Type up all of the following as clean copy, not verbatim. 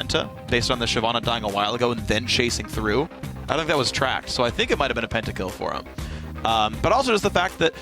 penta based on the Shyvana dying a while ago and then chasing through. I think that was tracked, so I think it might have been a pentakill for him. But also just the fact that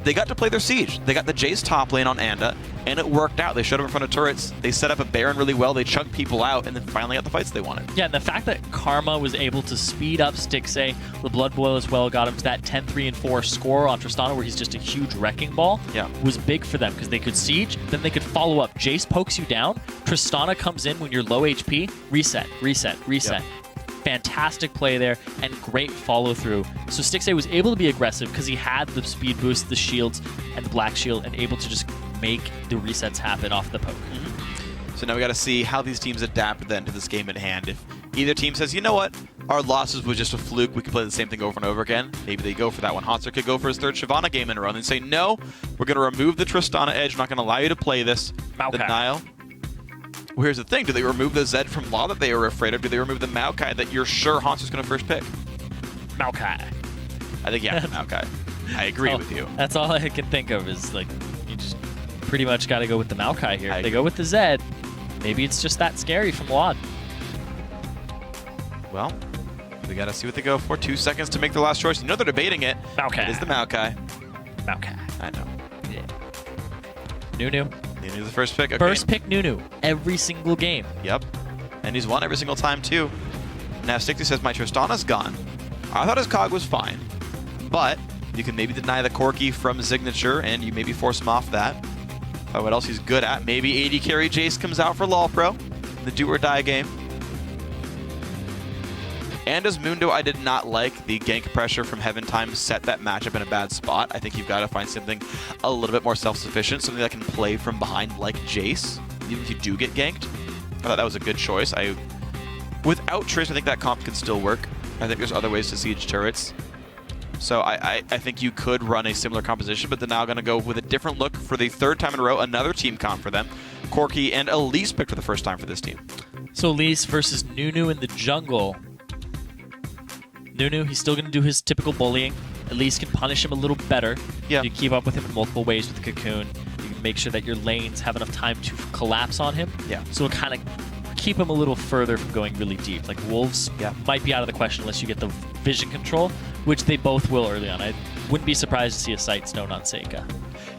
they got to play their siege. They got the Jace top lane on Anda, and it worked out. They showed up in front of turrets. They set up a Baron really well. They chunked people out, and then finally got the fights they wanted. Yeah, and the fact that Karma was able to speed up Stixxay, the Blood Boil as well, got him to that 10-3-4 score on Tristana, where he's just a huge wrecking ball, was big for them because they could siege, then they could follow up. Jace pokes you down, Tristana comes in when you're low HP, reset, reset, reset. Yep. Fantastic play there and great follow through. So Stixxay was able to be aggressive because he had the speed boost, the shields, and the black shield, and able to just make the resets happen off the poke. So now we got to see how these teams adapt then to this game at hand. If either team says, you know what, our losses was just a fluke, we can play the same thing over and over again, maybe they go for that one. Hauntzer could go for his third Shyvana game in a row and say, no, we're going to remove the Tristana edge, we're not going to allow you to play this. Maokai. Denial. Well, here's the thing. Do they remove the Zed from Law that they were afraid of? Do they remove the Maokai that you're sure Hauntzer's going to first pick? Maokai. I think, yeah, Maokai. I agree with you. That's all I can think of is, like, you just pretty much got to go with the Maokai here. If they go with the Zed, maybe it's just that scary from Lod. Well, we got to see what they go for. 2 seconds to make the last choice. You know they're debating it. Maokai. It is the Maokai. Maokai. I know. Yeah. Nunu. Nunu's the first pick. Okay. First pick Nunu every single game. Yep. And he's won every single time, too. Now, Stixxay says, my Tristana's gone. I thought his Cog was fine. But you can maybe deny the Corki from Signature, and you maybe force him off that. What else he's good at? Maybe AD carry Jace comes out for LoL Pro. The do-or-die game. And as Mundo, I did not like the gank pressure from Heaven Time set that matchup in a bad spot. I think you've got to find something a little bit more self-sufficient, something that can play from behind like Jace, even if you do get ganked. I thought that was a good choice. Without Trish, I think that comp can still work. I think there's other ways to siege turrets. So I think you could run a similar composition, but they're now going to go with a different look for the third time in a row, another team comp for them. Corki and Elise picked for the first time for this team. So Elise versus Nunu in the jungle. Nunu, he's still going to do his typical bullying. Elise can punish him a little better. Yeah. You keep up with him in multiple ways with the Cocoon. You can make sure that your lanes have enough time to collapse on him. Yeah. So it'll kind of keep him a little further from going really deep. Like Wolves might be out of the question unless you get the vision control, which they both will early on. I wouldn't be surprised to see a Sight Stone on Seika.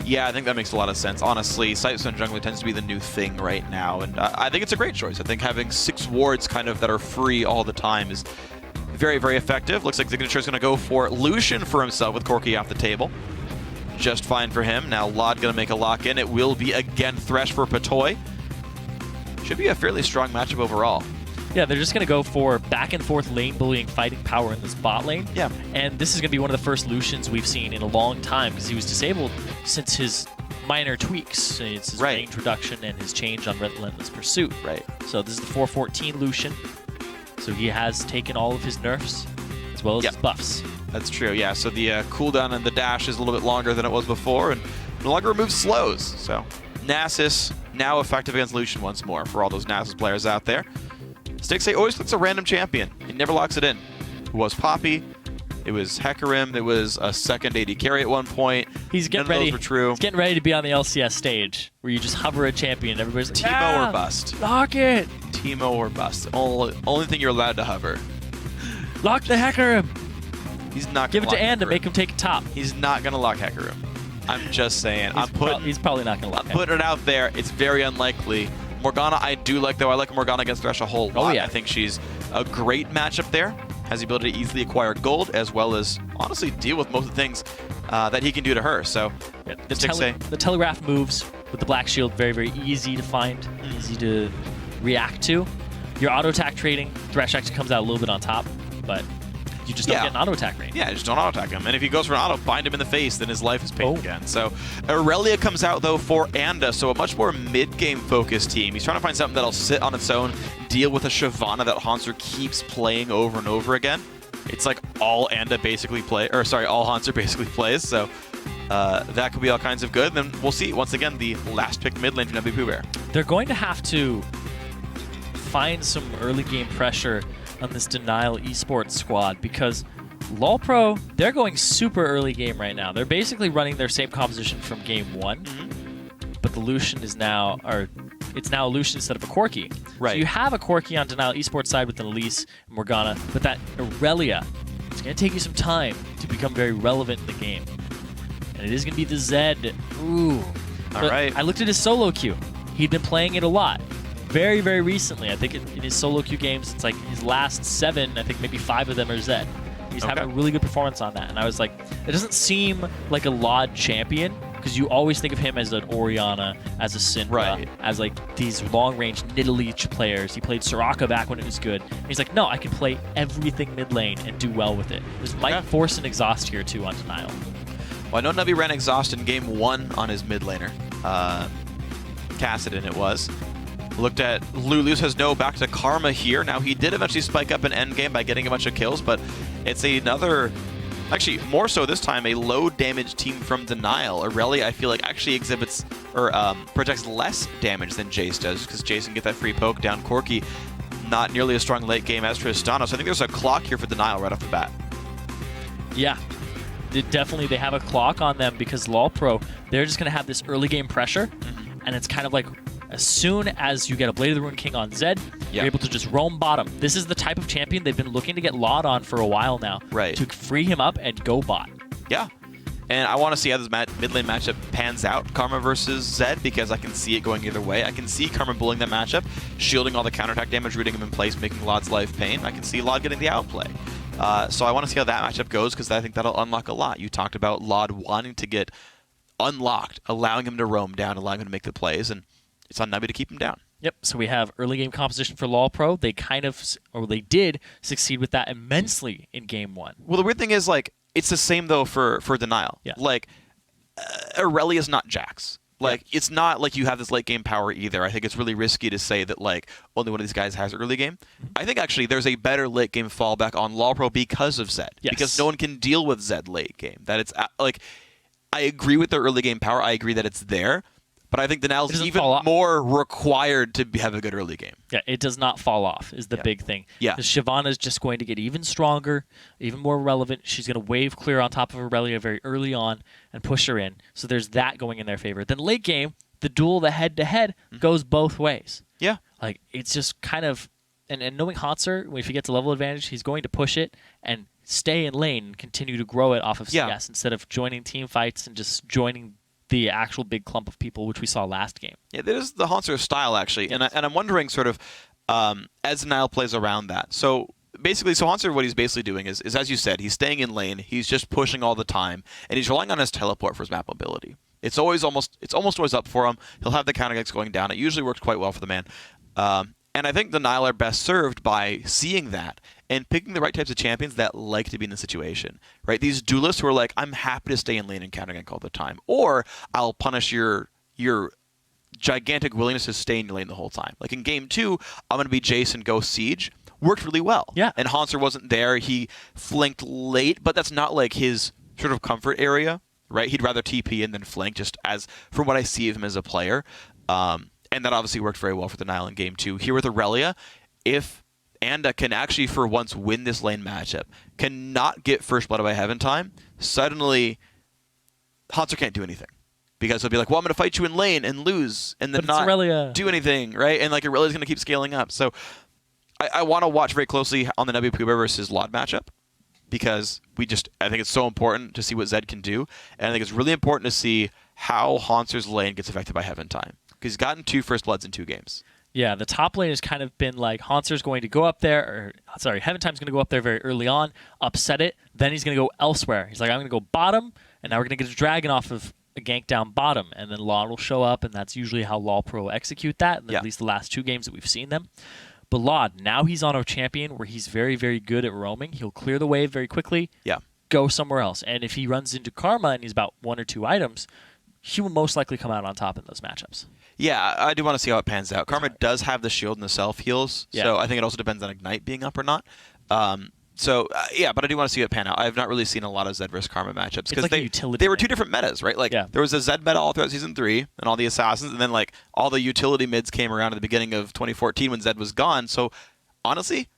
Yeah, I think that makes a lot of sense. Honestly, Sight Stone jungler tends to be the new thing right now, and I think it's a great choice. I think having 6 wards kind of that are free all the time is very, very effective. Looks like Signature is going to go for Lucian for himself with Corki off the table. Just fine for him. Now Lod going to make a lock-in. It will be again Thresh for Patoy. Should be a fairly strong matchup overall. Yeah, they're just going to go for back-and-forth lane bullying, fighting power in this bot lane. Yeah. And this is going to be one of the first Lucians we've seen in a long time because he was disabled since his minor tweaks. It's his range reduction and his change on Relentless Pursuit. Right. So this is the 414 Lucian. So he has taken all of his nerfs as well as his buffs. That's true, yeah. So the cooldown and the dash is a little bit longer than it was before, and no longer removes slows. So Nasus now effective against Lucian once more for all those Nasus players out there. Stixxay always looks a random champion. He never locks it in. It was Poppy. It was Hecarim. It was a second AD carry at one point. He's getting ready. Those were true. He's getting ready to be on the LCS stage where you just hover a champion and everybody's like, Teemo or bust. Lock it. Teemo or bust. Only thing you're allowed to hover. Lock the Hecarim. He's not Give going to it to Anda, make him take a top. He's not going to lock Hecarim. I'm just saying. He's probably not going to lock I'm putting it out there. It's very unlikely. Morgana, I do like, though. I like Morgana against Thresh a whole lot. Oh, yeah. I think she's a great matchup there. Has the ability to easily acquire gold, as well as, honestly, deal with most of the things that he can do to her. So, the telegraph moves with the black shield, very, very easy to find, easy to react to. Your auto attack trading, Thresh actually comes out a little bit on top, but you just don't get an auto attack range. Yeah, just don't auto attack him. And if he goes for an auto, bind him in the face, then his life is paid again. So Aurelia comes out, though, for Anda, so a much more mid-game focused team. He's trying to find something that'll sit on its own, deal with a Shyvana that Hauntzer keeps playing over and over again. It's like all Anda basically all Hauntzer basically plays, so that could be all kinds of good. Then we'll see, once again, the last pick mid lane from MVP Bear. They're going to have to find some early game pressure on this Denial eSports squad because LoL Pro, they're going super early game right now. They're basically running their same composition from game 1, but the Lucian is now, or it's now a Lucian instead of a Corki. Right. So you have a Corki on Denial Esports side with an Elise and Morgana, but that Aurelia, it's going to take you some time to become very relevant in the game. And it is going to be the Zed. Ooh. All right. I looked at his solo queue. He'd been playing it a lot. Very, very recently. I think in his solo queue games, it's like his last 7, I think maybe 5 of them are Zed. He's having a really good performance on that. And I was like, it doesn't seem like a LoD champion, because you always think of him as an Orianna, as a Syndra, as like these long-range Nidalee players. He played Soraka back when it was good. And he's like, no, I can play everything mid lane and do well with it. This might force an exhaust here too on Denial. Well, I know Navi ran exhaust in game 1 on his mid laner. Kassadin it was. Looked at Lulu's has no back to Karma here. Now he did eventually spike up an end game by getting a bunch of kills, but it's another, actually more so this time, a low damage team from Denial. Aurelia I feel like actually exhibits or projects less damage than Jace does, because Jace can get that free poke down Corki. Not nearly as strong late game as Tristana, so I think there's a clock here for Denial right off the bat. Yeah. Definitely they have a clock on them, because LoL Pro, they're just going to have this early game pressure, and it's kind of like as soon as you get a Blade of the Ruined King on Zed, you're able to just roam bottom. This is the type of champion they've been looking to get LoD on for a while now, to free him up and go bot. Yeah, and I want to see how this mid lane matchup pans out, Karma versus Zed, because I can see it going either way. I can see Karma bullying that matchup, shielding all the counterattack damage, rooting him in place, making LoD's life pain. I can see LoD getting the outplay. So I want to see how that matchup goes, because I think that'll unlock a lot. You talked about LoD wanting to get unlocked, allowing him to roam down, allowing him to make the plays, and it's on Navi to keep him down. Yep, so we have early game composition for LoL Pro. They kind of, or they did succeed with that immensely in game 1. Well, the weird thing is, like, it's the same, though, for Denial. Yeah. Like, Aurelia's not Jax. Like, it's not like you have this late game power either. I think it's really risky to say that, like, only one of these guys has early game. I think, actually, there's a better late game fallback on LoL Pro because of Zed. Yes. Because no one can deal with Zed late game. That it's, like, I agree with their early game power. I agree that it's there. But I think Denial's even more required to have a good early game. Yeah, it does not fall off is the big thing. Yeah. Shyvana is just going to get even stronger, even more relevant. She's going to wave clear on top of Aurelia very early on and push her in. So there's that going in their favor. Then late game, the duel, the head-to-head, goes both ways. Yeah. Like, it's just kind of... And knowing Hauntzer, if he gets a level advantage, he's going to push it and stay in lane and continue to grow it off of CS instead of joining team fights and just joining the actual big clump of people, which we saw last game. Yeah, that is the Hauntzer style, actually. Yes. And I'm wondering, sort of, as Denial plays around that. So basically, Hauntzer, what he's basically doing is, as you said, he's staying in lane, he's just pushing all the time, and he's relying on his teleport for his map mobility. It's almost always up for him. He'll have the counter kicks going down. It usually works quite well for the man. And I think Denial are best served by seeing that and picking the right types of champions that like to be in the situation, right? These duelists who are like, I'm happy to stay in lane and counter gank all the time, or I'll punish your gigantic willingness to stay in your lane the whole time. Like in game 2, I'm going to be Jason Go Siege. Worked really well. Yeah. And Hauntzer wasn't there. He flanked late, but that's not like his sort of comfort area, right? He'd rather TP in than flank, just as from what I see of him as a player. And that obviously worked very well for Denial in game 2. Here with Aurelia, if Anda can actually for once win this lane matchup, cannot get first blood by Heaven time, suddenly Hauntzer can't do anything. Because he'll be like, well, I'm going to fight you in lane and lose and then not do anything, right? And like Aurelia's going to keep scaling up. So I want to watch very closely on the WPB versus LoD matchup, because I think it's so important to see what Zed can do. And I think it's really important to see how Hauntzer's lane gets affected by Heaven time. Because he's gotten 2 first bloods in 2 games. Yeah, the top lane has kind of been like Hauntzer's going to go up there, Heaven Time's going to go up there very early on, upset it, then he's going to go elsewhere. He's like, I'm going to go bottom, and now we're going to get a dragon off of a gank down bottom, and then LoL will show up, and that's usually how LoL Pro execute that, at least the last 2 games that we've seen them. But LoD, now he's on a champion where he's very, very good at roaming. He'll clear the wave very quickly, go somewhere else. And if he runs into Karma and he's about 1 or 2 items, he will most likely come out on top in those matchups. Yeah, I do want to see how it pans out. Karma does have the shield and the self-heals, so I think it also depends on Ignite being up or not. But I do want to see it pan out. I have not really seen a lot of Zed versus Karma matchups, because like they were 2 different metas, right? Like there was a Zed meta all throughout Season 3 and all the Assassins, and then like all the utility mids came around at the beginning of 2014 when Zed was gone. So honestly,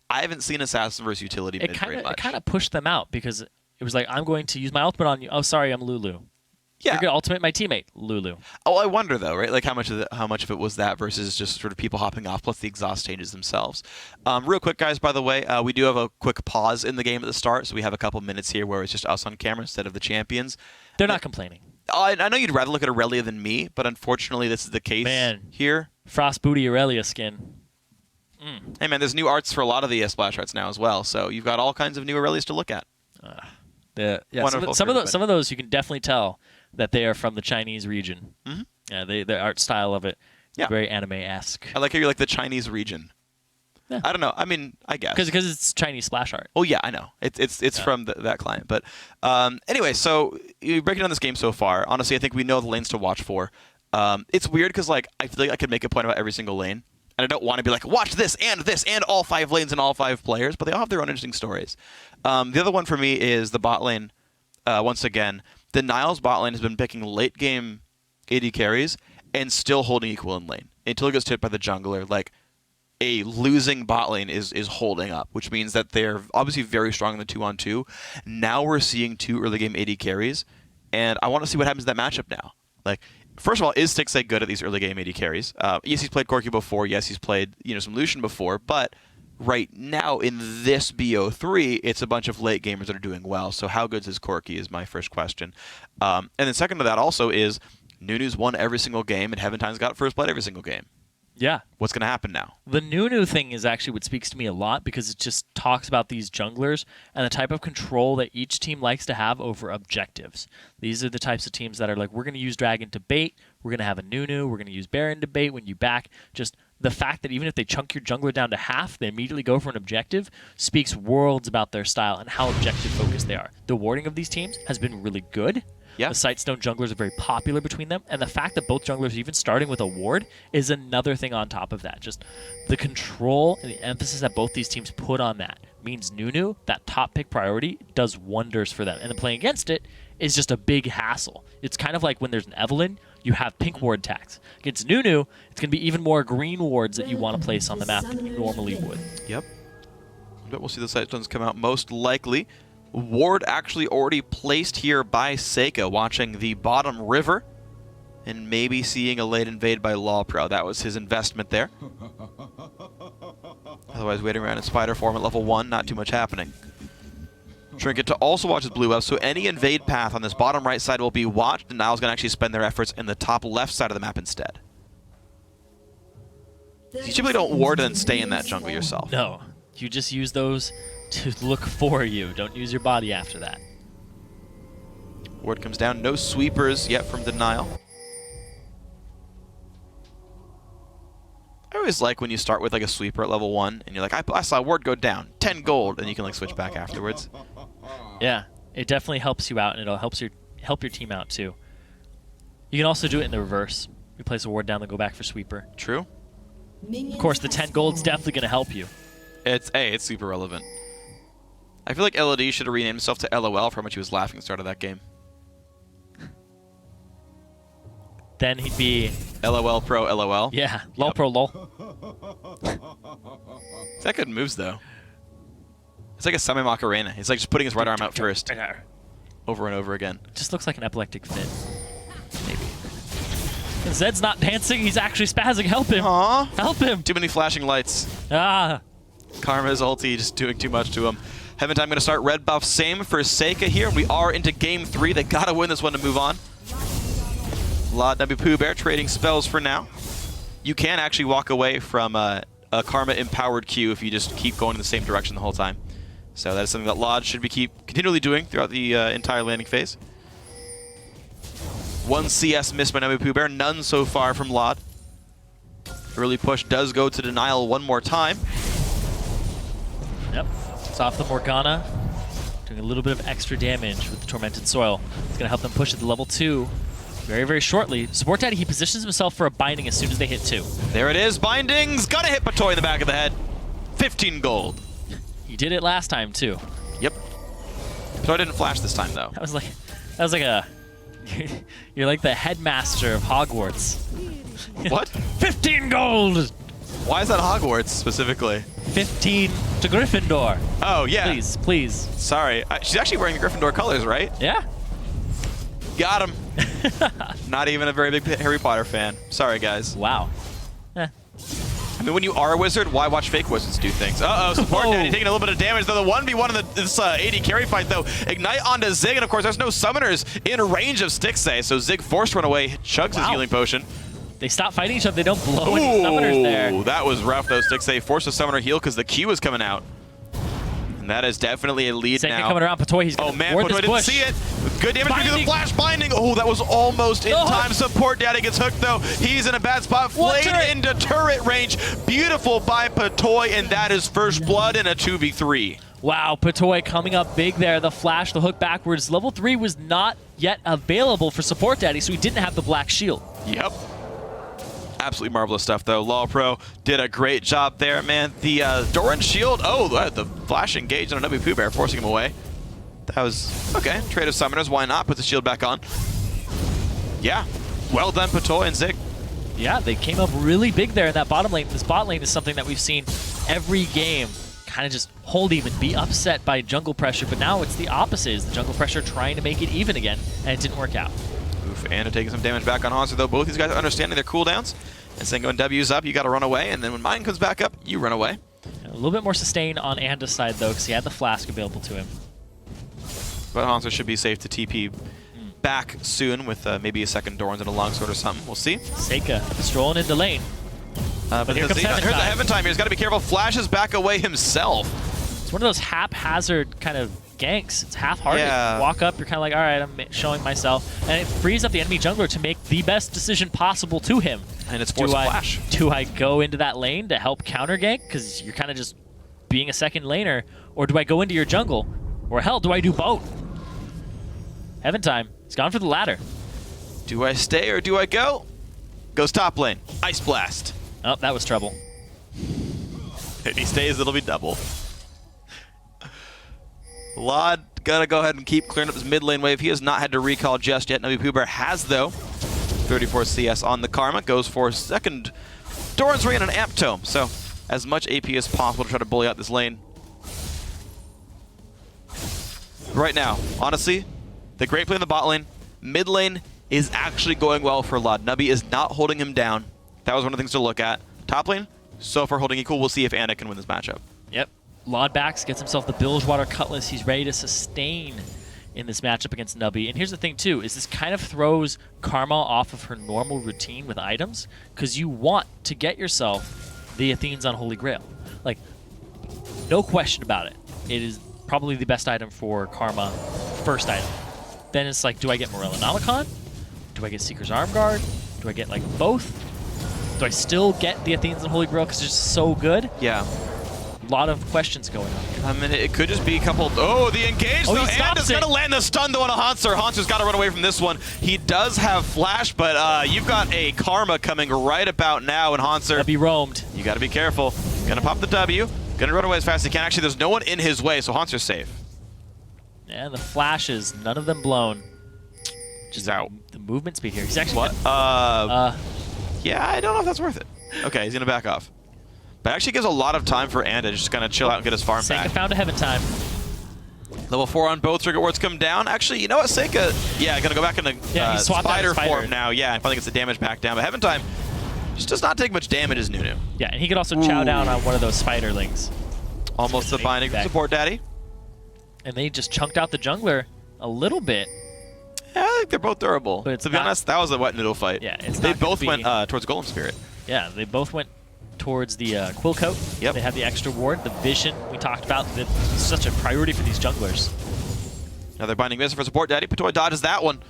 I haven't seen Assassin versus utility mid very much. It kind of pushed them out, because it was like, I'm going to use my ultimate on you. Oh, sorry, I'm Lulu. You're gonna ultimate my teammate, Lulu. Oh, I wonder though, right? Like how much of it was that versus just sort of people hopping off, plus the exhaust changes themselves. Real quick, guys, by the way, we do have a quick pause in the game at the start, so we have a couple minutes here where it's just us on camera instead of the champions. They're not complaining. I know you'd rather look at Aurelia than me, but unfortunately this is the case here. Frost Booty Aurelia skin. Hey man, there's new arts for a lot of the splash arts now as well, so you've got all kinds of new Aurelias to look at. Some of those you can definitely tell that they are from the Chinese region. Yeah, the art style of it, very anime-esque. I like how you're like the Chinese region. Yeah. I don't know. I mean, I guess because it's Chinese splash art. Oh yeah, I know. It's from that client. But anyway, so you breaking down this game so far. Honestly, I think we know the lanes to watch for. It's weird because like I feel like I could make a point about every single lane, and I don't want to be like watch this and all 5 lanes and all 5 players, but they all have their own interesting stories. The other one for me is the bot lane. Once again, the Niles bot lane has been picking late game AD carries and still holding equal in lane until it gets hit by the jungler. Like a losing bot lane is holding up, which means that they're obviously very strong in the 2-on-2. Now we're seeing 2 early game AD carries, and I want to see what happens to that matchup now. Like, first of all, is Stixxay good at these early game AD carries? Yes, he's played Corki before. Yes, he's played some Lucian before, but right now in this BO3, it's a bunch of late gamers that are doing well. So how good is his Corki is my first question. And then second to that also is Nunu's won every single game, and Heventine's got first blood every single game. Yeah. What's going to happen now? The Nunu thing is actually what speaks to me a lot because it just talks about these junglers and the type of control that each team likes to have over objectives. These are the types of teams that are like, we're going to use Dragon to bait, we're going to have a Nunu, we're going to use Baron to bait when you back. Just the fact that even if they chunk your jungler down to half, they immediately go for an objective speaks worlds about their style and how objective-focused they are. The warding of these teams has been really good. Yeah. The Sightstone junglers are very popular between them, and the fact that both junglers are even starting with a ward is another thing on top of that. Just the control and the emphasis that both these teams put on that means Nunu, that top pick priority, does wonders for them. And then playing against it is just a big hassle. It's kind of like when there's an Evelynn, you have pink ward tax. Against Nunu, it's going to be even more green wards that you want to place on the map than you normally would. Yep. But we'll see the Sightstones come out most likely. Ward actually already placed here by Seika, watching the bottom river and maybe seeing a late invade by LawPro. That was his investment there. Otherwise, waiting around in spider form at level 1, not too much happening. Trinket to also watch his blue buff, so any invade path on this bottom right side will be watched, and Niall's going to actually spend their efforts in the top left side of the map instead. You typically don't ward and then stay in that jungle yourself. No, you just use those to look for you. Don't use your body after that. Ward comes down. No sweepers yet from Denial. I always like when you start with like a sweeper at level 1 and you're like, I saw Ward go down. 10 gold, and you can like switch back afterwards. Yeah, it definitely helps you out, and it'll help your team out too. You can also do it in the reverse. You place a ward down, then go back for sweeper. True. Of course, the 10 gold's definitely going to help you. It's super relevant. I feel like LOD should have renamed himself to LOL for how much he was laughing at the start of that game. Then he'd be... LOL Pro LOL? Yeah, LOL Pro LOL. Is that good moves, though? It's like a semi-Macarena. He's like just putting his right arm out first. Over and over again. Just looks like an epileptic fit. Maybe. And Zed's not dancing, he's actually spazzing. Help him. Aww. Help him. Too many flashing lights. Ah. Karma's ulti just doing too much to him. Heventime going to start red buff. Same for Seika here. We are into game 3. They got to win this one to move on. Nabu Bear trading spells for now. You can actually walk away from a Karma-empowered Q if you just keep going in the same direction the whole time. So that is something that Lod should be continually doing throughout the entire landing phase. 1 CS missed by Nabu Bear. None so far from Lod. Early push does go to Denial one more time. Yep. It's off the Morgana. Doing a little bit of extra damage with the Tormented Soil. It's going to help them push it to level 2. Very, very shortly. Support Daddy, he positions himself for a binding as soon as they hit 2. There it is. Bindings. Gotta hit Patoy in the back of the head. 15 gold. He did it last time, too. Yep. Patoy didn't flash this time, though. That was like a... You're like the headmaster of Hogwarts. What? 15 gold! Why is that Hogwarts, specifically? 15 to Gryffindor. Oh, yeah. Please, please. Sorry. She's actually wearing the Gryffindor colors, right? Yeah. Got him. Not even a very big Harry Potter fan. Sorry, guys. Wow. Eh. I mean, when you are a wizard, why watch fake wizards do things? Uh-oh, support daddy taking a little bit of damage, though. The 1v1 in this AD carry fight, though. Ignite onto Zig, and of course, there's no summoners in range of Stixxay, so Zig forced run away, chugs his healing potion. They stop fighting each other. They don't blow any summoners there. That was rough, though. Stixxay forced a summoner heal because the Q is coming out. And that is definitely a lead Second now. coming around Patoy. He's going to ward this Patoy didn't see it. Good damage because the flash binding. Oh, that was almost in time. Support daddy gets hooked, though. He's in a bad spot. Flayed into turret range. Beautiful by Patoy, and that is first blood in a 2v3. Wow, Patoy coming up big there. The flash, the hook backwards. Level 3 was not yet available for support daddy, so he didn't have the black shield. Yep. Absolutely marvelous stuff, though. LoL Pro did a great job there, man. The Doran shield, the flash engaged on a W Pooh Bear, forcing him away. That was, okay, trade of summoners, why not? Put the shield back on. Yeah, well done, Patoy and Zig. Yeah, they came up really big there in that bottom lane. This bot lane is something that we've seen every game. Kind of just hold even, be upset by jungle pressure, but now it's the opposite. Is the jungle pressure trying to make it even again, and it didn't work out. Oof, Anna taking some damage back on Hanser, though. Both these guys are understanding their cooldowns. And saying when W's up, you got to run away, and then when mine comes back up, you run away. A little bit more sustain on Anda's side, though, because he had the flask available to him. But Hanser should be safe to TP back soon with maybe a second Dorans and a longsword or something. We'll see. Seika strolling into lane. But here comes Here's the Heaven Time here. He's got to be careful. Flashes back away himself. It's one of those haphazard kind of ganks. It's half-hearted. Yeah. Walk up, you're kind of like, all right, I'm showing myself. And it frees up the enemy jungler to make the best decision possible to him. And it's forced flash. Do I go into that lane to help counter gank? Because you're kind of just being a second laner. Or do I go into your jungle? Or hell, do I do both? Heaven Time. He's gone for the latter. Do I stay or do I go? Goes top lane. Ice Blast. Oh, that was trouble. If he stays, it'll be double. Lod gotta go ahead and keep clearing up his mid lane wave. He has not had to recall just yet. Navi Pooh Bear has, though. 34 CS on the Karma. Goes for second Doran's Ring and an Amp Tome. So, as much AP as possible to try to bully out this lane. Right now, honestly, the great play in the bot lane. Mid lane is actually going well for Lod. Nubby is not holding him down. That was one of the things to look at. Top lane, so far holding equal. We'll see if Anna can win this matchup. Yep. Lod backs, gets himself the Bilgewater Cutlass. He's ready to sustain in this matchup against Nubby. And here's the thing, too, is this kind of throws Karma off of her normal routine with items, because you want to get yourself the Athene's Unholy Grail. Like, no question about it. It is probably the best item for Karma, first item. Then it's like, do I get Morellonomicon? Do I get Seeker's Arm Guard? Do I get, like, both? Do I still get the Athene's Unholy Grail because it's just so good? Yeah. A lot of questions going on. I mean, it could just be a couple. Oh, the engage, though. Anda's going to land the stun, though, on a Hanser. Hanser's got to run away from this one. He does have flash, but you've got a Karma coming right about now, and Hanser. Gotta be roamed. You got to be careful. Gonna pop the W. Gonna run away as fast as he can. Actually, there's no one in his way, so Hanser's safe. And the flashes, none of them blown. Just out. The movement speed here. He's actually. What? Yeah, I don't know if that's worth it. Okay, he's gonna back off. But actually gives a lot of time for Anda to just kind of chill out and get his farm back. Seika found a Heaven Time. Level 4 on both trigger wards come down. Actually, you know what, Seika, gonna go back into spider form now. Yeah, and finally gets the damage back down. But Heaven Time just does not take much damage as Nunu. Yeah, and he could also chow down on one of those spiderlings. Almost the binding from support daddy. And they just chunked out the jungler a little bit. Yeah, I think they're both durable. But to be honest, that was a wet noodle fight. Yeah, they both went towards Golem Spirit. Yeah, they both went towards the Quill Coat. Yep. They had the extra ward, the vision we talked about. That's such a priority for these junglers. Another binding miss for support daddy. Patoy dodges that one.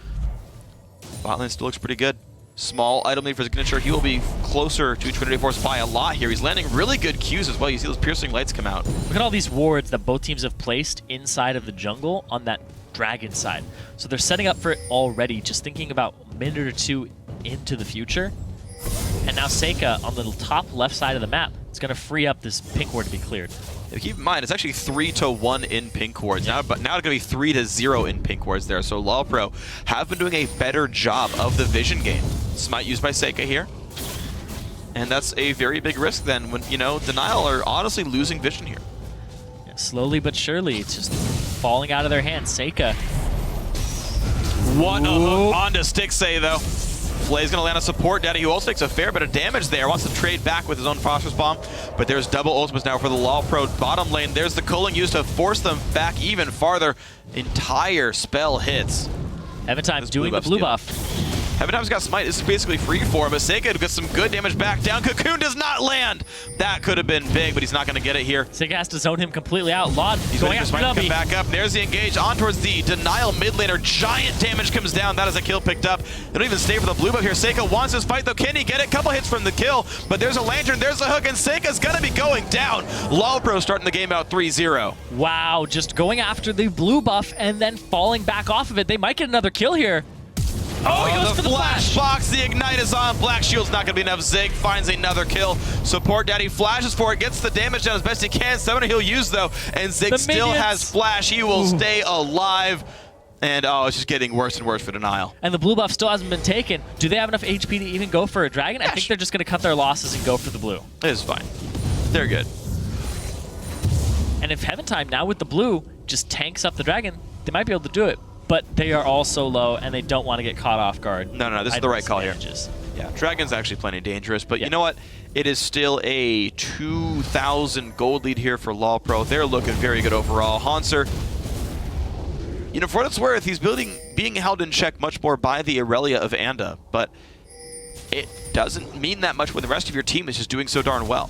Bot lane still looks pretty good. Small item lead for Signature. He will be closer to Trinity Force by a lot here. He's landing really good Qs as well. You see those piercing lights come out. Look at all these wards that both teams have placed inside of the jungle on that dragon side. So they're setting up for it already, just thinking about a minute or two into the future. And now Seika on the top left side of the map is going to free up this pink ward to be cleared. Yeah, keep in mind, it's actually 3-1 in pink wards. Now it's going to be 3-0 in pink wards there. So LoL Pro have been doing a better job of the vision game. Smite used by Seika here. And that's a very big risk then when, Denial are honestly losing vision here. Yeah, slowly but surely, it's just falling out of their hands. Seika What a hook onto Stixay, though. Flay's going to land a support daddy who also takes a fair bit of damage there. Wants to trade back with his own phosphorus bomb, but there's double ultimates now for the LoL Pro bottom lane. There's the culling used to force them back even farther. Entire spell hits. Eventime's doing the blue buff. Eventime's got Smite. This is basically free for him, but Seika gets some good damage back down. Cocoon does not land. That could have been big, but he's not going to get it here. Seika has to zone him completely out. Lod he's going after Smite to come back up. There's the engage on towards the denial mid laner. Giant damage comes down. That is a kill picked up. They don't even stay for the blue buff here. Seika wants his fight, though. Can he get it? Couple hits from the kill, but there's a lantern. There's a hook, and Seika's going to be going down. LoL Pro starting the game out 3-0. Wow, just going after the blue buff and then falling back off of it. They might get another kill here. Oh, he goes for the flash box. The ignite is on. Black Shield's not going to be enough. Zig finds another kill. Support daddy flashes for it, gets the damage down as best he can. Summoner he'll use, though, and Zig still has flash. He will stay alive. And it's just getting worse and worse for Denial. And the blue buff still hasn't been taken. Do they have enough HP to even go for a dragon? I think they're just going to cut their losses and go for the blue. It is fine. They're good. And if Heaventime now with the blue just tanks up the dragon, they might be able to do it. But they are all so low, and they don't want to get caught off guard. No, this is the right call here. Yeah, Dragon's actually plenty dangerous, but you know what? It is still a 2,000 gold lead here for LoL Pro. They're looking very good overall. Hanser, you know, for what it's worth, he's being held in check much more by the Aurelia of Anda, but it doesn't mean that much when the rest of your team is just doing so darn well.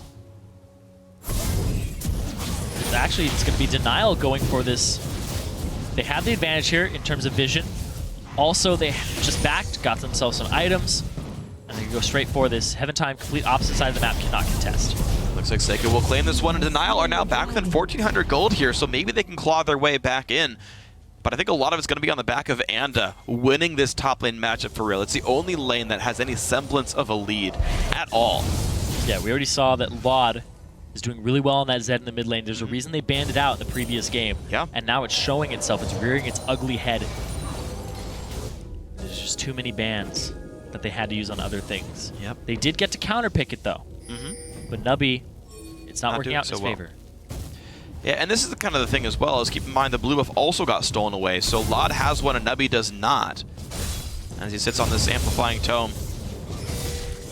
Actually, it's going to be Denial going for this. They have the advantage here in terms of vision. Also, they just backed, got themselves some items, and they can go straight for this. Heaventime, complete opposite side of the map, cannot contest. Looks like Seika will claim this one, and Denial are now back within 1,400 gold here, so maybe they can claw their way back in. But I think a lot of it's going to be on the back of Anda winning this top lane matchup for real. It's the only lane that has any semblance of a lead at all. Yeah, we already saw that Lod is doing really well on that Zed in the mid lane. There's a reason they banned it out in the previous game. Yeah. And now it's showing itself. It's rearing its ugly head. There's just too many bans that they had to use on other things. Yep. They did get to counterpick it, though. But Nubby, it's not working out in his favor. Yeah, and this is kind of the thing as well, is keep in mind the blue buff also got stolen away, so Lod has one and Nubby does not. As he sits on this amplifying tome.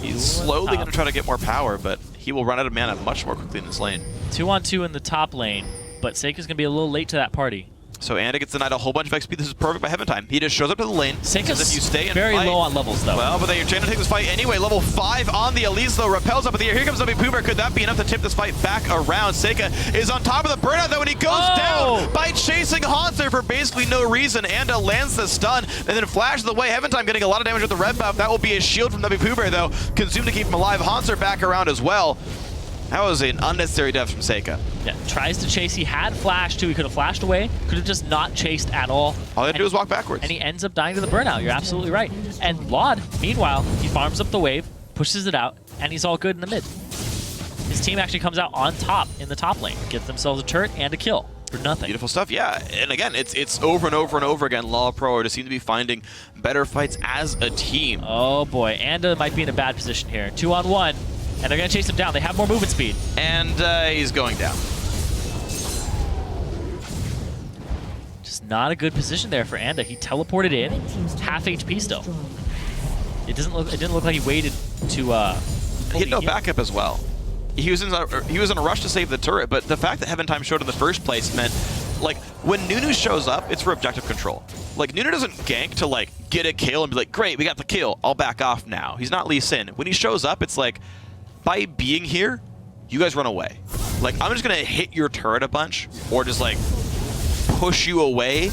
He's slowly going to try to get more power, but he will run out of mana much more quickly in this lane. 2-on-2 in the top lane, but Seika's going to be a little late to that party. So Anda gets denied a whole bunch of XP. This is perfect by Heaventime. He just shows up to the lane. Seika's if you stay and very fight, low on levels, though. Well, but they're trying to take this fight anyway. Level 5 on the Elise, though. Repels up in the air. Here comes Nubby Poober. Could that be enough to tip this fight back around? Seika is on top of the burnout, though, and he goes down by chasing Hanser for basically no reason. Anda lands the stun and then flashes away. Heaventime getting a lot of damage with the red buff. That will be a shield from Nubby Poober, though. Consumed to keep him alive. Hanser back around as well. That was an unnecessary death from Seika. Yeah, tries to chase. He had flash, too. He could have flashed away. Could have just not chased at all. All he had to do was walk backwards. And he ends up dying to the burnout. You're absolutely right. And Lod, meanwhile, he farms up the wave, pushes it out, and he's all good in the mid. His team actually comes out on top in the top lane. Gets themselves a turret and a kill for nothing. Beautiful stuff, yeah. And again, it's over and over and over again. LoL Pro just seem to be finding better fights as a team. Oh, boy. Anda might be in a bad position here. 2-on-1. And they're going to chase him down. They have more movement speed. And he's going down. Just not a good position there for Anda. He teleported in, half HP still. It didn't look like he waited to. He had no backup as well. He was in a rush to save the turret, but the fact that Heaventime showed in the first place meant, like, when Nunu shows up, it's for objective control. Like, Nunu doesn't gank to, like, get a kill and be like, great, we got the kill. I'll back off now. He's not Lee Sin. When he shows up, it's like, by being here, you guys run away. Like, I'm just going to hit your turret a bunch or just, like, push you away.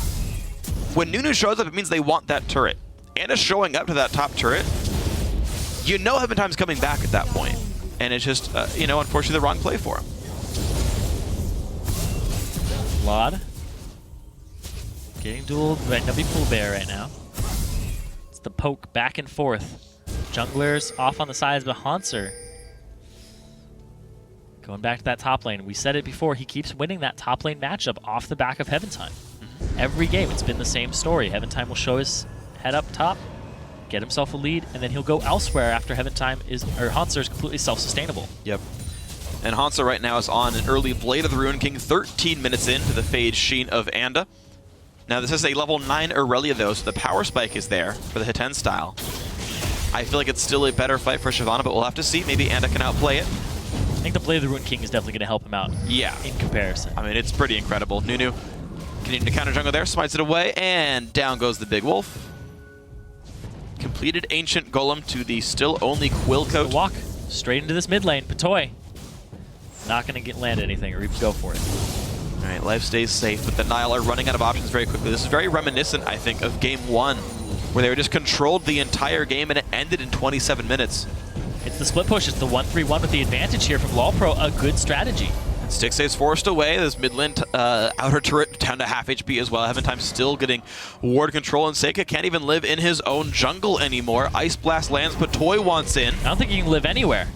When Nunu shows up, it means they want that turret. Anna's showing up to that top turret. You know Heaventime's coming back at that point. And it's just, you know, unfortunately the wrong play for him. Lod getting dueled by Nubby Poolbear right now. It's the poke back and forth. Junglers off on the sides, but Hanser going back to that top lane. We said it before, he keeps winning that top lane matchup off the back of Heaventime. Every game, it's been the same story. Heaventime will show his head up top, get himself a lead, and then he'll go elsewhere after Hanser is completely self-sustainable. Yep. And Hanser right now is on an early Blade of the Ruin King, 13 minutes into the Fade Sheen of Anda. Now this is a level 9 Aurelia though, so the power spike is there for the Hiten style. I feel like it's still a better fight for Shyvana, but we'll have to see. Maybe Anda can outplay it. I think the play of the Ruined King is definitely going to help him out. Yeah. In comparison. I mean, it's pretty incredible. Nunu continuing to counter jungle there, smites it away, and down goes the Big Wolf. Completed Ancient Golem to the still only Quill Coat. Walk straight into this mid lane. Patoy not going to land anything, or even go for it. All right, life stays safe, but the Nile are running out of options very quickly. This is very reminiscent, I think, of Game 1, where they were just controlled the entire game and it ended in 27 minutes. It's the split push. It's the 1-3-1 with the advantage here from LoL Pro. A good strategy. Stixxay's forced away. This mid lane outer turret down to half HP as well. Heaven Time still getting ward control, and Seika can't even live in his own jungle anymore. Ice Blast lands, but Toy wants in. I don't think he can live anywhere.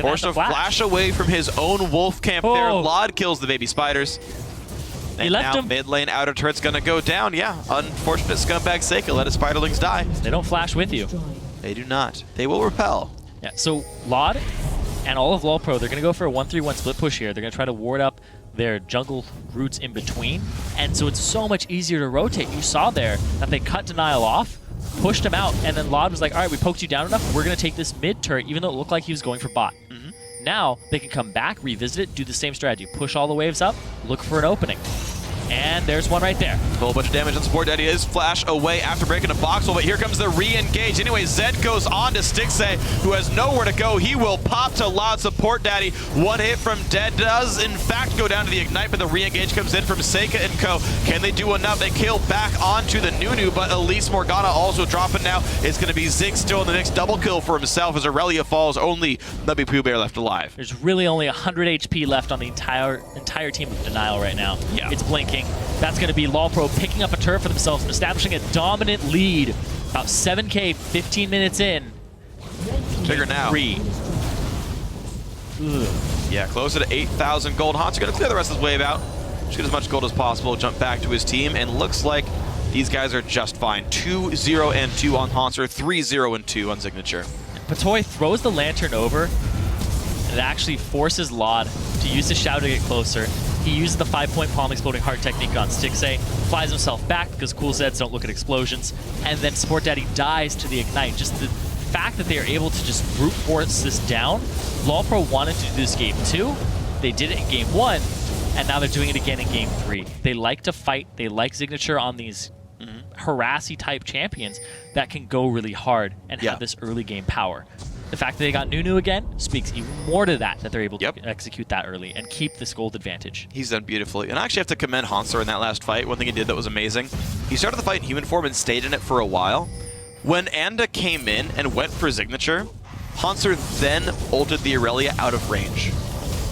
Forced to flash away from his own wolf camp there. Lod kills the baby spiders. And he left now him. Mid lane outer turret's gonna go down. Yeah, unfortunate scumbag Seika let his spiderlings die. They don't flash with you. They do not. They will repel. Yeah, so Lod and all of LoL Pro, they're going to go for a 1-3-1 split push here. They're going to try to ward up their jungle roots in between. And so it's so much easier to rotate. You saw there that they cut Denial off, pushed him out, and then Lod was like, all right, we poked you down enough. We're going to take this mid turret, even though it looked like he was going for bot. Now they can come back, revisit it, do the same strategy. Push all the waves up, look for an opening. And there's one right there. A whole bunch of damage on support. Daddy is flash away after breaking a voxel, but here comes the re-engage. Anyway, Zed goes on to Stixxay, who has nowhere to go. He will pop to Loud support Daddy. One hit from Dead does, in fact, go down to the Ignite, but the re-engage comes in from Seika and co. Can they do enough? They kill back onto the Nunu, but Elise Morgana also dropping now. It's going to be Zig still in the next double kill for himself as Aurelia falls. Only Nubby Pooh Bear left alive. There's really only 100 HP left on the entire team of Denial right now. Yeah. It's blinking. That's going to be LoL Pro picking up a turret for themselves and establishing a dominant lead. About 7K, 15 minutes in. Bigger now. 3. Ugh. Yeah, closer to 8,000 gold. Hanser going to clear the rest of his wave out. Just get as much gold as possible, jump back to his team, and looks like these guys are just fine. 2-0 and 2 on Hanser, 3-0 and 2 on Signature. Patoy throws the lantern over, and it actually forces Lod to use his shadow to get closer. He uses the 5-point palm exploding heart technique on Stixxay, flies himself back because cool Zeds don't look at explosions, and then Sport Daddy dies to the Ignite. Just the fact that they are able to just brute force this down. LoL Pro wanted to do this game 2, they did it in game 1, and now they're doing it again in game 3. They like to fight, they like Signature on these harassy type champions that can go really hard and have this early game power. The fact that they got Nunu again speaks even more to that they're able to execute that early and keep this gold advantage. He's done beautifully. And I actually have to commend Hanser in that last fight. One thing he did that was amazing. He started the fight in human form and stayed in it for a while. When Anda came in and went for Signature, Hanser then ulted the Aurelia out of range.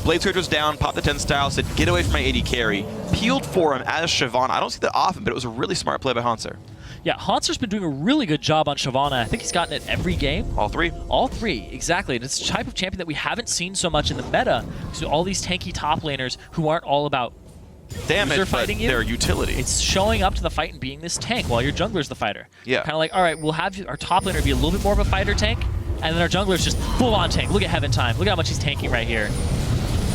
Blade Surge was down, popped the 10 style, said, get away from my AD carry. Peeled for him as Shyvana. I don't see that often, but it was a really smart play by Hanser. Yeah, Hanser's been doing a really good job on Shyvana. I think he's gotten it every game. All 3. All 3, exactly. And it's a type of champion that we haven't seen so much in the meta. So all these tanky top laners who aren't all about damage, fighting but their utility. It's showing up to the fight and being this tank while your jungler's the fighter. Yeah. Kind of like, all right, we'll have our top laner be a little bit more of a fighter tank, and then our jungler's just full-on tank. Look at Heaven Time. Look at how much he's tanking right here.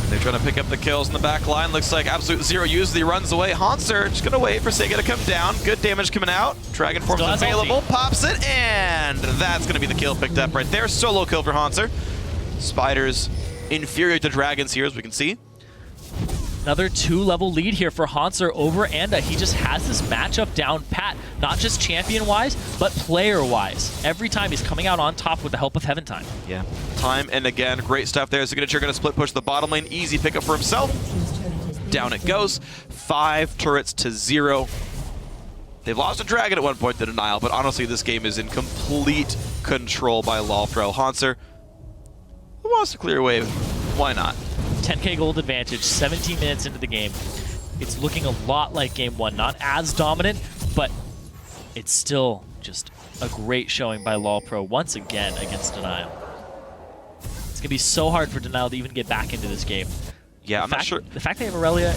They're trying to pick up the kills in the back line. Looks like absolute zero use. He runs away. Hanser just going to wait for Sega to come down. Good damage coming out. Dragon Force is available. Pops it, and that's going to be the kill picked up right there. Solo kill for Hanser. Spiders inferior to dragons here, as we can see. Another 2-level lead here for Hanser over Anda. He just has this matchup down pat, not just champion-wise, but player-wise. Every time he's coming out on top with the help of Heaven Time. Yeah, time and again, great stuff there. Signature going to split push the bottom lane. Easy pickup for himself. Down it goes. 5 turrets to 0. They've lost a dragon at one point to Denial, but honestly, this game is in complete control by LoL Pro. Hanser, who wants to clear a wave? Why not? 10K gold advantage, 17 minutes into the game. It's looking a lot like game 1. Not as dominant, but it's still just a great showing by LoL Pro once again against Denial. It's going to be so hard for Denial to even get back into this game. Yeah, I'm not sure. The fact they have Aurelia,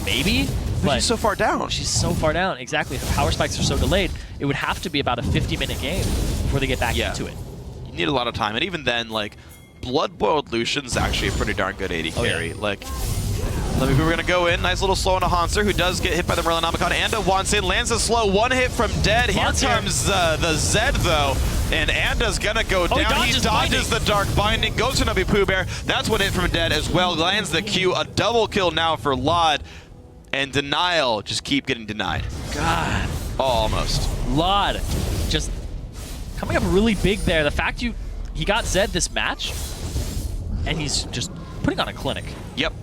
maybe, but she's so far down. She's so far down, exactly. Her power spikes are so delayed, it would have to be about a 50-minute game before they get back into it. You need a lot of time, and even then, like, Blood Boiled Lucian's actually a pretty darn good AD carry. Yeah. Like, We're going to go in. Nice little slow on a Hanser, who does get hit by the Merlinomicon. Anda wants in, lands a slow. One hit from Dead. Here comes the Zed, though. And Anda's going to go down. He dodges the Dark Binding. Goes to Nubby Pooh Bear. That's one hit from Dead as well. Lands the Q. A double kill now for Lod. And Denial just keep getting denied. God. Oh, almost. Lod just coming up really big there. The fact he got Zed this match, and he's just putting on a clinic. Yep.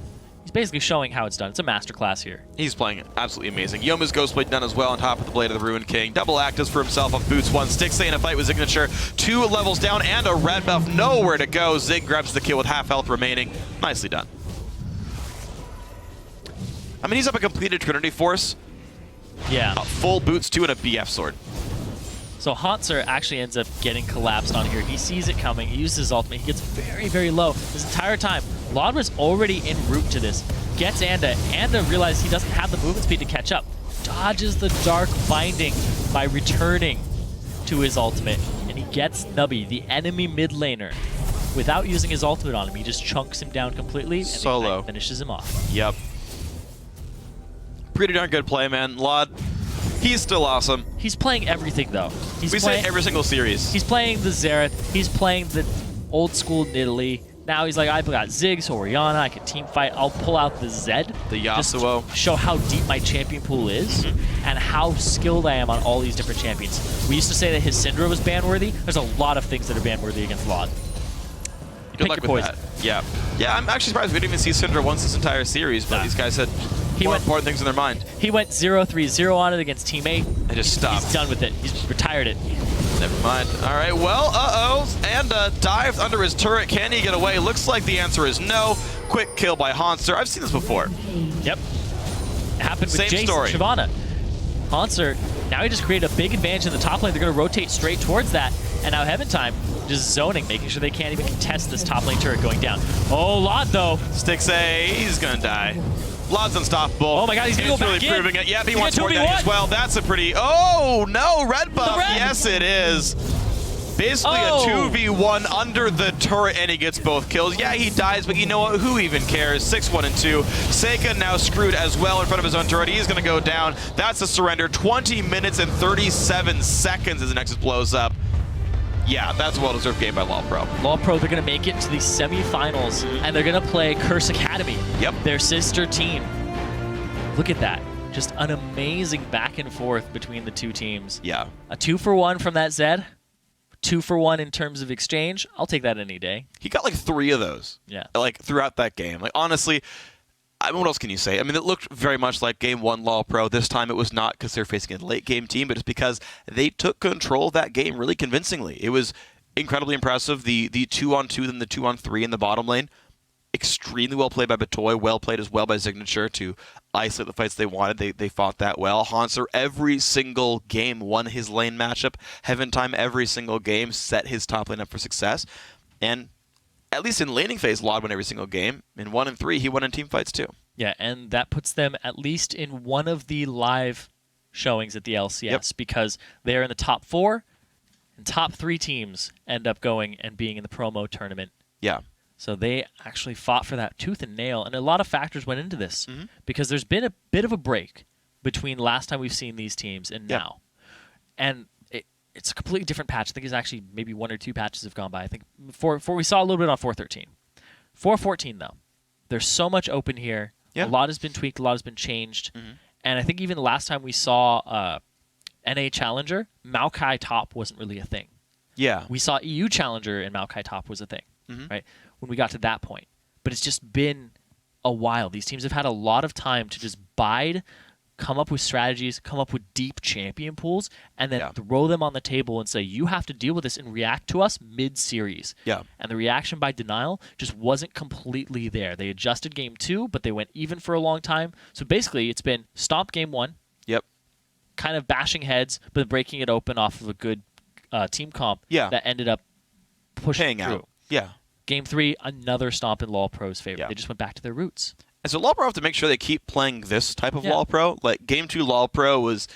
He's basically showing how it's done. It's a masterclass here. He's playing absolutely amazing. Yoma's Ghostblade done as well on top of the Blade of the Ruined King. Double actives for himself off Boots 1. Stixxay in a fight with Signature. 2 levels down and a red buff. Nowhere to go. Zig grabs the kill with half health remaining. Nicely done. I mean, he's up a completed Trinity Force. Yeah. A full Boots 2 and a BF Sword. So Hanser actually ends up getting collapsed on here. He sees it coming. He uses his ultimate. He gets very, very low this entire time. Lod was already en route to this. Gets Anda. Anda realizes he doesn't have the movement speed to catch up. Dodges the Dark Binding by returning to his ultimate. And he gets Nubby, the enemy mid laner, without using his ultimate on him. He just chunks him down completely and Solo. finishes him off. Yep. Pretty darn good play, man. Lod, he's still awesome. He's playing everything, though. We say every single series. He's playing the Xerath. He's playing the old school Nidalee. Now he's like, I've got Ziggs, Orianna, I can team fight. I'll pull out the Zed. The Yasuo. Just to show how deep my champion pool is and how skilled I am on all these different champions. We used to say that his Syndra was ban-worthy. There's a lot of things that are ban-worthy against Lod. Good luck with that. Yeah. Yeah, I'm actually surprised we didn't even see Syndra once this entire series, but these guys had more important things in their mind. He went 0-3-0 on it against Team 8. And just stopped. He's done with it. He's retired it. Never mind. All right, well, Anda dived under his turret. Can he get away? Looks like the answer is no. Quick kill by Hanser. I've seen this before. Yep. It happened with Jace story. and Shyvana. Hanser, now he just created a big advantage in the top lane. They're going to rotate straight towards that. And now Heaven Time just zoning, making sure they can't even contest this top lane turret going down. Oh, Lod, though. Stixxay, he's going to die. Lod's unstoppable. Oh my god, he's going to go back really proving it. Yep, he wants more damage as well. That's a pretty... Oh, no, red buff. Yes, it is. Basically a 2v1 under the turret, and he gets both kills. Yeah, he dies, but you know what? Who even cares? 6-1 and 2. Seika now screwed as well in front of his own turret. He's going to go down. That's a surrender. 20 minutes and 37 seconds as the Nexus blows up. Yeah, that's a well-deserved game by LoL Pro. LoL Pro, they're going to make it to the semifinals, and they're going to play Curse Academy, their sister team. Look at that. Just an amazing back and forth between the two teams. Yeah. A 2-for-1 from that Zed. 2-for-1 in terms of exchange. I'll take that any day. He got like 3 of those. Yeah. Like throughout that game. Like honestly, I mean, what else can you say? I mean, it looked very much like Game 1 LoL Pro. This time it was not because they're facing a late-game team, but it's because they took control of that game really convincingly. It was incredibly impressive. The 2-on-2, then the 2-on-3 in the bottom lane. Extremely well played by Batoy, well played as well by Signature to isolate the fights they wanted. They fought that well. Hanser, every single game, won his lane matchup. Heaven Time, every single game, set his top lane up for success. And at least in laning phase, Lod won every single game. In 1 and 3, he won in team fights too. Yeah, and that puts them at least in one of the live showings at the LCS because they're in the top 4, and top 3 teams end up going and being in the promo tournament. Yeah. So they actually fought for that tooth and nail, and a lot of factors went into this because there's been a bit of a break between last time we've seen these teams and now. And it's a completely different patch. I think it's actually maybe 1 or 2 patches have gone by. I think we saw a little bit on 4.13. 4.14, though, there's so much open here. A lot has been tweaked, a lot has been changed. And I think even the last time we saw NA Challenger, Maokai top wasn't really a thing. Yeah. We saw EU Challenger and Maokai top was a thing, right? When we got to that point. But it's just been a while. These teams have had a lot of time to just bide, come up with strategies, come up with deep champion pools, and then throw them on the table and say, you have to deal with this and react to us mid-series. Yeah. And the reaction by Denial just wasn't completely there. They adjusted game 2, but they went even for a long time. So basically, it's been stomp game 1, kind of bashing heads, but breaking it open off of a good team comp that ended up pushing through. Yeah. Game 3, another stomp in LoL Pro's favor. They just went back to their roots. And so LoL Pro have to make sure they keep playing this type of LoL Pro. Like Game 2 LoL Pro was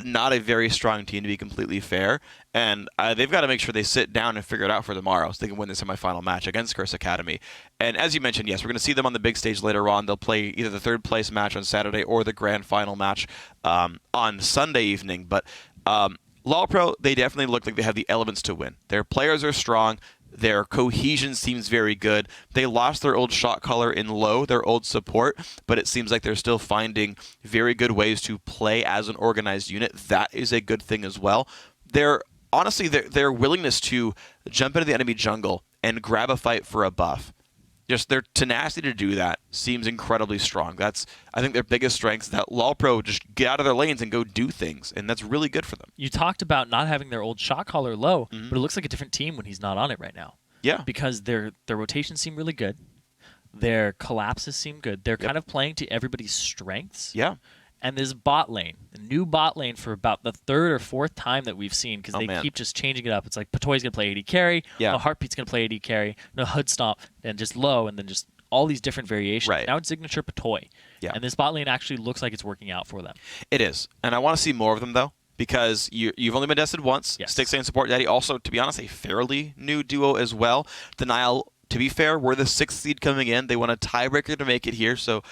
not a very strong team, to be completely fair. And they've got to make sure they sit down and figure it out for tomorrow so they can win the semifinal match against Curse Academy. And as you mentioned, yes, we're going to see them on the big stage later on. They'll play either the third place match on Saturday or the grand final match on Sunday evening. But LoL Pro, they definitely look like they have the elements to win. Their players are strong. Their cohesion seems very good. They lost their old shot caller in low, their old support, but it seems like they're still finding very good ways to play as an organized unit. That is a good thing as well. Honestly, their willingness to jump into the enemy jungle and grab a fight for a buff, just their tenacity to do that seems incredibly strong. That's, I think, their biggest strength, is that LoL Pro just get out of their lanes and go do things, and that's really good for them. You talked about not having their old shot caller low, but it looks like a different team when he's not on it right now. Yeah. Because their rotations seem really good. Their collapses seem good. They're kind of playing to everybody's strengths. Yeah. And this bot lane, the new bot lane for about the third or fourth time that we've seen, because they keep just changing it up. It's like Patoy's going to play AD carry, no, Heartbeat's going to play AD carry, no, Hood Stomp, and just low, and then just all these different variations. Right. Now it's signature Patoy. Yeah. And this bot lane actually looks like it's working out for them. It is. And I want to see more of them, though, because you've only been tested once. Yes. Stixxay and Support Daddy, also, to be honest, a fairly new duo as well. Denial, to be fair, we're the 6th seed coming in. They want a tiebreaker to make it here, so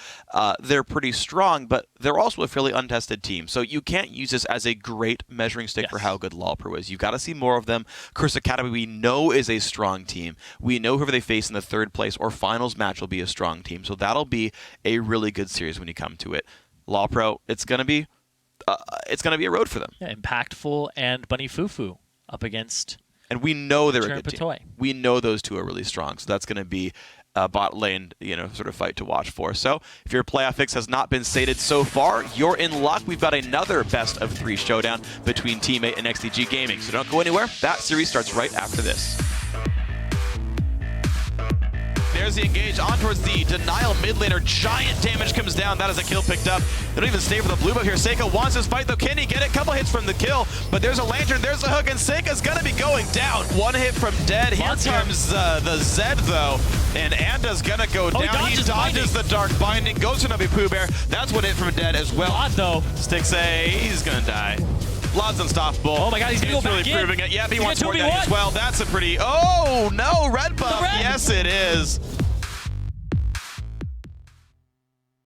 they're pretty strong, but they're also a fairly untested team. So you can't use this as a great measuring stick for how good LoL Pro is. You've got to see more of them. Curse Academy, we know, is a strong team. We know whoever they face in the third place or finals match will be a strong team, so that'll be a really good series when you come to it. LoL Pro, it's going to be a road for them. Yeah, Impactful and Bunny Fufu up against... And we know they're a good Patoy. team. We know those two are really strong, so that's going to be a bot lane, sort of fight to watch for. So if your playoff fix has not been sated so far, you're in luck. We've got another best of 3 showdown between Teammate and XDG Gaming. So don't go anywhere. That series starts right after this. There's the engage on towards the Denial mid laner. Giant damage comes down. That is a kill picked up. They don't even stay for the blue buff here. Seika wants this fight, though. Can he get it? Couple hits from the kill, but there's a lantern, there's a hook, and Seika's going to be going down. One hit from Dead. Here comes the Zed, though, and Anda's going to go down. He dodges the Dark Binding, goes to Navi Pooh Bear. That's one hit from Dead as well. Vlad, though. Stixxay, he's going to die. Vlad's unstoppable. Oh my god, he's going to go back really proving in. it. Yeah, he wants more damage as well. That's a pretty... Oh, no, red buff. Yes, it is.